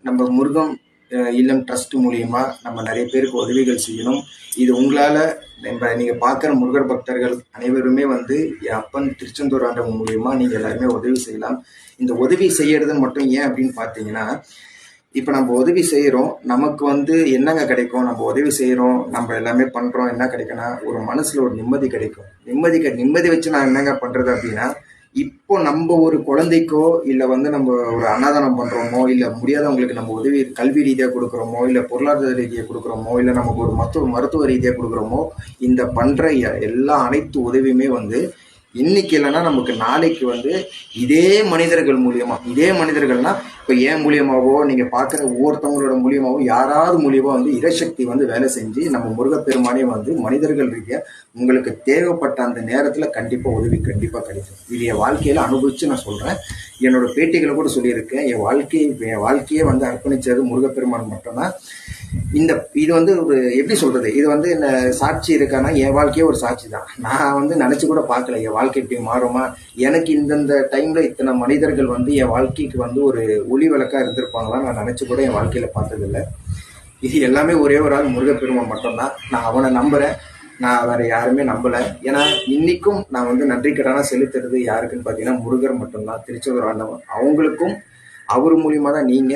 நம்ம முருகம் இல்லம் ட்ரஸ்ட் மூலியமா நம்ம நிறைய பேருக்கு உதவிகள் செய்யணும். இது உங்களால நீங்க பார்க்குற முருகர் பக்தர்கள் அனைவருமே வந்து என் அப்பன் திருச்செந்தூர் ஆண்டவன் மூலியமா நீங்க எல்லாருமே உதவி செய்யலாம். இந்த உதவி செய்யறது மட்டும் ஏன் அப்படின்னு பார்த்தீங்கன்னா, இப்போ நம்ம உதவி செய்கிறோம், நமக்கு வந்து என்னங்க கிடைக்கும்? நம்ம உதவி செய்கிறோம், நம்ம எல்லாமே பண்ணுறோம், என்ன கிடைக்குன்னா ஒரு மனசில் ஒரு நிம்மதி கிடைக்கும். நிம்மதி வச்சு நான் என்னங்க பண்ணுறது அப்படின்னா, இப்போ நம்ம ஒரு குழந்தைக்கோ இல்லை வந்து நம்ம ஒரு அன்னதானம் பண்ணுறோமோ, இல்லை முடியாதவங்களுக்கு நம்ம உதவி கல்வி ரீதியாக கொடுக்குறோமோ, இல்லை பொருளாதார ரீதியாக கொடுக்குறோமோ, இல்லை நமக்கு ஒரு மருத்துவ ரீதியாக கொடுக்குறோமோ, இந்த பண்ணுற எல்லா அனைத்து உதவியுமே வந்து இன்னைக்கு இல்லைன்னா நமக்கு நாளைக்கு வந்து இதே மனிதர்கள்னா இப்போ ஏன் மூலியமாவோ நீங்க பார்க்குற ஒவ்வொருத்தவங்களோட மூலியமாவோ யாராவது மூலியமா வந்து இறைசக்தி வந்து வேலை செஞ்சு நம்ம முருகப்பெருமானே வந்து மனிதர்கள் ரீதியா உங்களுக்கு தேவைப்பட்ட அந்த நேரத்துல கண்டிப்பா உதவி கண்டிப்பா கிடைக்கும். இது என் வாழ்க்கையில அனுபவிச்சு நான் சொல்றேன். என்னோட பேட்டிகளை கூட சொல்லியிருக்கேன். என் வாழ்க்கையே வந்து அர்ப்பணிச்சது முருகப்பெருமான் மட்டும்தான். இது வந்து ஒரு எப்படி சொல்றது, இது வந்து என்ன சாட்சி இருக்கான்னா என் வாழ்க்கையே ஒரு சாட்சி தான். நான் வந்து நினைச்சு கூட பார்க்கல என் வாழ்க்கை இப்படி மாறுமா. எனக்கு இந்தந்த டைம்ல இத்தனை மனிதர்கள் வந்து என் வாழ்க்கைக்கு வந்து ஒரு ஒளி விளக்கா இருந்திருப்பாங்களா நான் நினைச்சு கூட என் வாழ்க்கையில பார்த்ததில்லை. இது எல்லாமே ஒரே ஒரு ஆள் முருகப்பெருமான் மட்டும்தான். நான் அவனை நம்புறேன். நான் வேற யாருமே நம்பல. ஏன்னா இன்னைக்கும் நான் வந்து நன்றிக்கடனா செலுத்துறது யாருக்குன்னு பார்த்தீங்கன்னா முருகர் மட்டும்தான், திருச்செந்தூர் ஆண்டவன். அவங்களுக்கும் அவர் மூலியமா தான் நீங்க